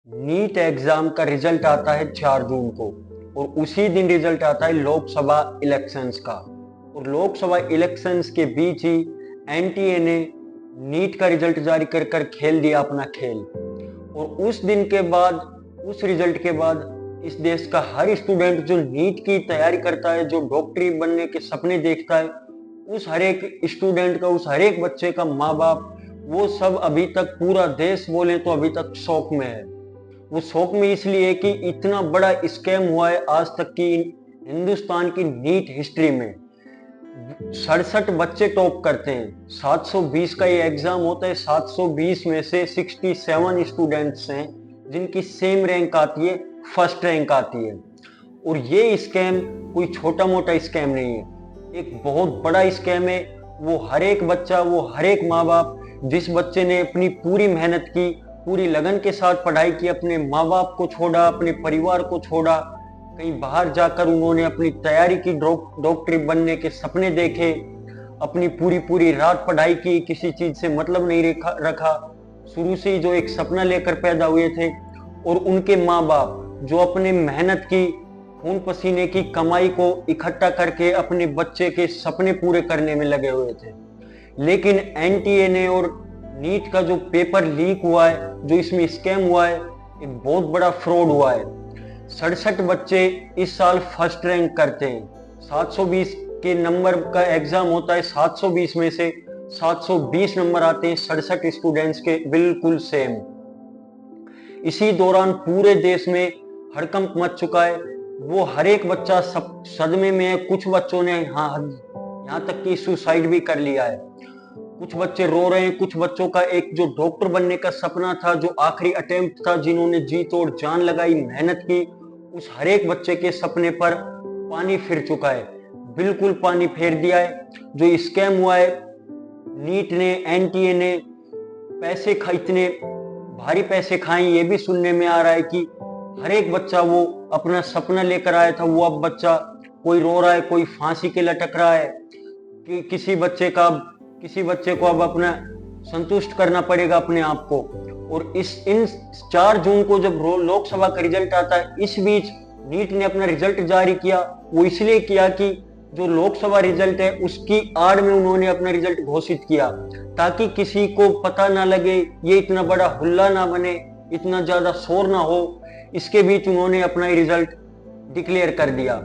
NEET exam का result आता है 4 जून को और उसी दिन रिजल्ट आता है लोकसभा इलेक्शंस का। और लोकसभा इलेक्शंस के बीच ही एनटीए ने नीट का रिजल्ट जारी कर कर खेल दिया अपना खेल। और उस दिन के बाद, उस रिजल्ट के बाद इस देश का हर स्टूडेंट जो नीट की तैयारी करता है, जो डॉक्टरी बनने के सपने देखता है, उस हर एक स्टूडेंट का, उस हर एक बच्चे का माँ बाप, वो सब अभी तक, पूरा देश बोले तो अभी तक शौक में है। वो शौक में इसलिए कि इतना बड़ा स्कैम हुआ है आज तक की हिंदुस्तान की नीट हिस्ट्री में। 67 बच्चे टॉप करते हैं। 720 का ये एग्जाम होता है। 720 में से 67 स्टूडेंट्स हैं जिनकी सेम रैंक आती है, फर्स्ट रैंक आती है। और ये स्कैम कोई छोटा मोटा स्कैम नहीं है, एक बहुत बड़ा स्कैम है। वो हर एक बच्चा, वो हर एक माँ बाप, जिस बच्चे ने अपनी पूरी मेहनत की, पूरी लगन के साथ पढ़ाई की, अपने माँ बाप को छोड़ा, अपने परिवार को छोड़ा, कहीं बाहर जाकर उन्होंने अपनी तैयारी की, डॉक्टरी बनने के सपने देखे, अपनी पूरी पूरी रात पढ़ाई की, किसी चीज से मतलब नहीं रखा, शुरू से ही जो एक सपना लेकर पैदा हुए थे। और उनके माँ बाप जो अपने मेहनत की, खून पसीने की कमाई को इकट्ठा करके अपने बच्चे के सपने पूरे करने में लगे हुए थे। लेकिन एनटीए ने और नीट का जो पेपर लीक हुआ है, जो इसमें स्कैम हुआ है, एक बहुत बड़ा फ्रॉड हुआ है। 67 बच्चे इस साल फर्स्ट रैंक करते हैं। 720 के नंबर का एग्जाम होता है। 720 में से 720 नंबर आते हैं 67 स्टूडेंट्स के, बिल्कुल सेम। इसी दौरान पूरे देश में हड़कंप मच चुका है। वो हर एक बच्चा सदमे में है। कुछ बच्चों ने यहाँ तक कि सुसाइड भी कर लिया है। कुछ बच्चे रो रहे हैं। कुछ बच्चों का एक जो डॉक्टर बनने का सपना था, जो आखिरी अटेम्प्ट था, जिन्होंने जी तोड़ जान लगाई, मेहनत की, उस हर एक बच्चे के सपने पर पानी फिर चुका है, बिल्कुल पानी फेर दिया है। जो स्कैम हुआ है, नीट ने, एनटीए ने पैसे इतने भारी पैसे खाए, ये भी सुनने में आ रहा है कि हर एक बच्चा वो अपना सपना लेकर आया था, वो अब बच्चा, कोई रो रहा है, कोई फांसी के लटक रहा है, कि किसी बच्चे को अब अपना संतुष्ट करना पड़ेगा अपने आप को। और इन 4 जून को जब लोकसभा का रिजल्ट आता है, इस बीच नीट ने अपना रिजल्ट जारी किया। वो इसलिए किया कि जो लोकसभा रिजल्ट है उसकी आड़ में उन्होंने अपना रिजल्ट घोषित किया, ताकि किसी को पता ना लगे, ये इतना बड़ा हुल्ला ना बने, इतना ज्यादा शोर ना हो। इसके बीच उन्होंने अपना रिजल्ट डिक्लेयर कर दिया।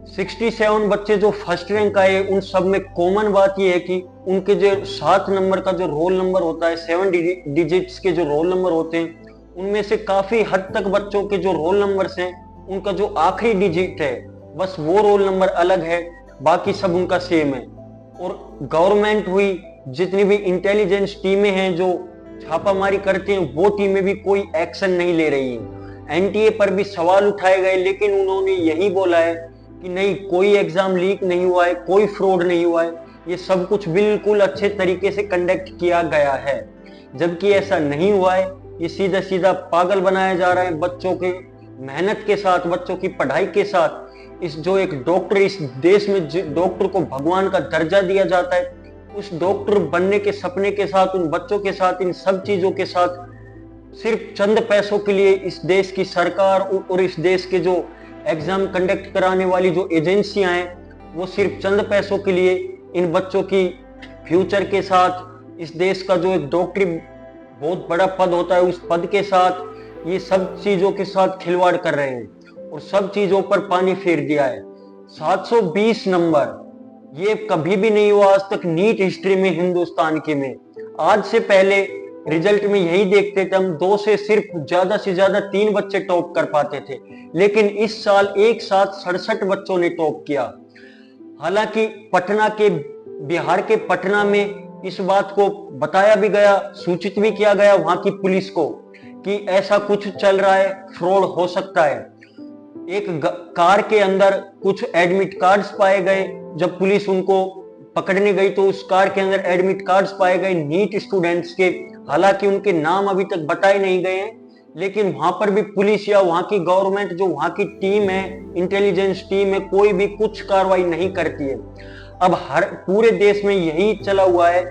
67 बच्चे जो फर्स्ट रैंक आए, उन सब में कॉमन बात यह है कि उनके जो 7 नंबर का जो रोल नंबर होता है, 7 डिजिट्स के जो रोल नंबर होते हैं, उनमें से काफी हद तक बच्चों के जो रोल नंबर्स हैं, उनका जो आखिरी डिजिट है, बस वो रोल नंबर अलग है, बाकी सब उनका सेम है। और गवर्नमेंट हुई, जितनी भी इंटेलिजेंस टीमें हैं जो छापामारी करती हैं, वो टीमें भी कोई एक्शन नहीं ले रही हैं। एनटीए पर भी सवाल उठाए गए, लेकिन उन्होंने यही बोला है कि नहीं, कोई एग्जाम लीक नहीं हुआ है, कोई फ्रॉड नहीं हुआ है, ये सब कुछ बिल्कुल अच्छे तरीके से कंडक्ट किया गया है। जबकि ऐसा नहीं हुआ है, ये सीधा सीधा पागल बनाया जा रहा है। बच्चों के मेहनत के साथ, बच्चों की पढ़ाई के साथ, इस जो एक डॉक्टर, इस देश में डॉक्टर को भगवान का दर्जा दिया जाता है, उस डॉक्टर बनने के सपने के साथ, उन बच्चों के साथ, इन सब चीजों के साथ, सिर्फ चंद पैसों के लिए इस देश की सरकार और इस देश के जो एग्जाम कंडक्ट कराने वाली जो एजेंसियां हैं, वो सिर्फ चंद पैसों के लिए इन बच्चों की फ्यूचर के साथ, इस देश का जो एक डॉक्टरी बहुत बड़ा पद होता है, उस पद के साथ, ये सब चीजों के साथ खिलवाड़ कर रहे हैं और सब चीजों पर पानी फेर दिया है। 720 नंबर, ये कभी भी नहीं हुआ आज तक नीट हिस्ट्री में, हिंदुस्तान की में। आज से पहले रिजल्ट में यही देखते थे हम, 2 से सिर्फ ज्यादा से ज्यादा 3 बच्चे टॉप कर पाते थे, लेकिन इस साल एक साथ 67 बच्चों ने टॉप किया। हालांकि पटना के, बिहार के पटना में इस बात को बताया भी गया, सूचित भी किया गया वहां की पुलिस को कि ऐसा कुछ चल रहा है, फ्रॉड हो सकता है। एक कार के अंदर कुछ एडमिट कार्ड्स पाए गए। जब पुलिस उनको पकड़ने गई तो उस कार के अंदर एडमिट कार्ड्स पाए गए नीट स्टूडेंट्स के। हालांकि उनके नाम अभी तक बताए नहीं गए हैं, लेकिन वहां पर भी पुलिस या वहां की गवर्नमेंट, जो वहां की टीम है, इंटेलिजेंस टीम है, कोई भी कुछ कार्रवाई नहीं करती है। अब हर पूरे देश में यही चला हुआ है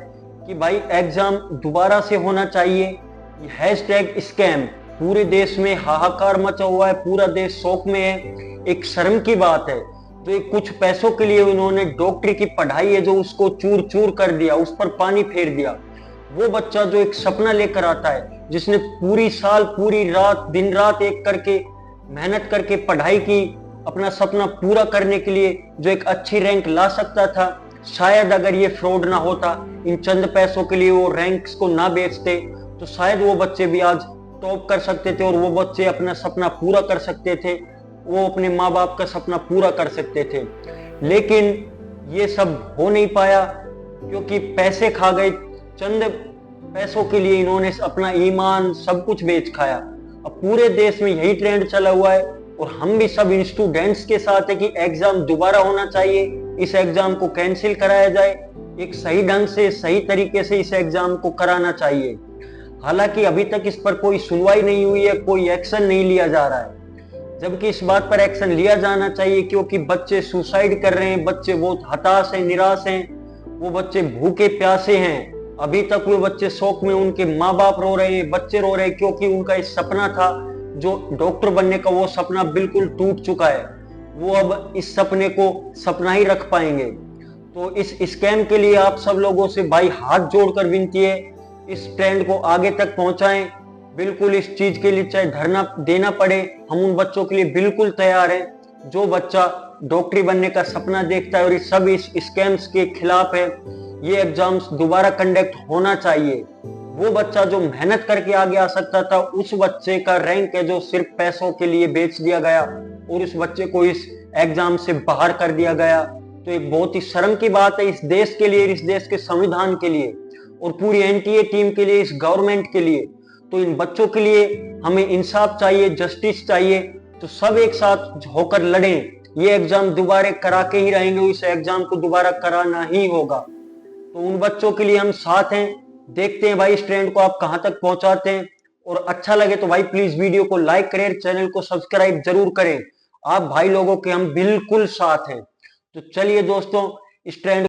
कि भाई एग्जाम दोबारा से होना चाहिए, हैशटैग स्कैम। पूरे देश में हाहाकार मचा हुआ है, पूरा देश शोक में है। एक शर्म की बात है, तो एक कुछ पैसों के लिए उन्होंने डॉक्टरी की पढ़ाई है जो उसको चूर चूर कर दिया, उस पर पानी फेर दिया। वो बच्चा जो एक सपना लेकर आता है, जिसने पूरी साल पूरी रात दिन रात एक करके मेहनत करके पढ़ाई की अपना सपना पूरा करने के लिए, जो एक अच्छी रैंक ला सकता था, शायद अगर ये फ्रॉड ना होता, इन चंद पैसों के लिए वो रैंक्स को ना बेचते, तो शायद वो बच्चे भी आज टॉप कर सकते थे और वो बच्चे अपना सपना पूरा कर सकते थे, वो अपने माँ बाप का सपना पूरा कर सकते थे। लेकिन ये सब हो नहीं पाया क्योंकि पैसे खा गए। चंद पैसों के लिए इन्होंने अपना ईमान सब कुछ बेच खाया। अब पूरे देश में यही ट्रेंड चला हुआ है और हम भी सब स्टूडेंट्स के साथ है कि एग्जाम दोबारा होना चाहिए, इस एग्जाम को कैंसिल कराया जाए, एक सही ढंग से सही तरीके से इस एग्जाम को कराना चाहिए। हालांकि अभी तक इस पर कोई सुनवाई नहीं हुई है, कोई एक्शन नहीं लिया जा रहा है, जबकि इस बात पर एक्शन लिया जाना चाहिए क्योंकि बच्चे सुसाइड कर रहे हैं, बच्चे बहुत हताश हैं, निराश हैं, वो बच्चे भूखे प्यासे हैं। अभी तक वो बच्चे शौक में, उनके माँ बाप रो रहे हैं, बच्चे रो रहे हैं क्योंकि उनका एक सपना था जो डॉक्टर बनने का, वो सपना बिल्कुल टूट चुका है। वो अब इस सपने को सपना ही रख पाएंगे। तो इस स्कैम के लिए आप सब लोगों से भाई हाथ जोड़कर विनती है, इस ट्रेंड को आगे तक पहुंचाएं। बिल्कुल इस चीज के लिए चाहे धरना देना पड़े, हम उन बच्चों के लिए बिल्कुल तैयार हैं। जो बच्चा डॉक्टरी बनने का सपना देखता है और इस सब इस स्कैम्स के खिलाफ है, ये एग्जाम्स दोबारा कंडक्ट होना चाहिए। वो बच्चा जो मेहनत करके आगे आ सकता था, उस बच्चे का रैंक है जो सिर्फ पैसों के लिए बेच दिया गया और उस बच्चे को इस एग्जाम से बाहर कर दिया गया। तो एक बहुत ही शर्म की बात है इस देश के लिए, इस देश के संविधान के लिए और पूरी एनटीए टीम के लिए, इस गवर्नमेंट के लिए। तो इन बच्चों के लिए हमें इंसाफ चाहिए, जस्टिस चाहिए। तो सब एक साथ होकर लड़ें, ये एग्जाम दोबारा करा के ही रहेंगे, इस एग्जाम को दोबारा कराना ही होगा। तो उन बच्चों के लिए हम साथ हैं। देखते हैं भाई इस ट्रेंड को आप कहां तक पहुंचाते हैं, और अच्छा लगे तो भाई प्लीज वीडियो को लाइक करें, चैनल को सब्सक्राइब जरूर करें। आप भाई लोगों के हम बिल्कुल साथ हैं। तो चलिए दोस्तों, इस ट्रेंड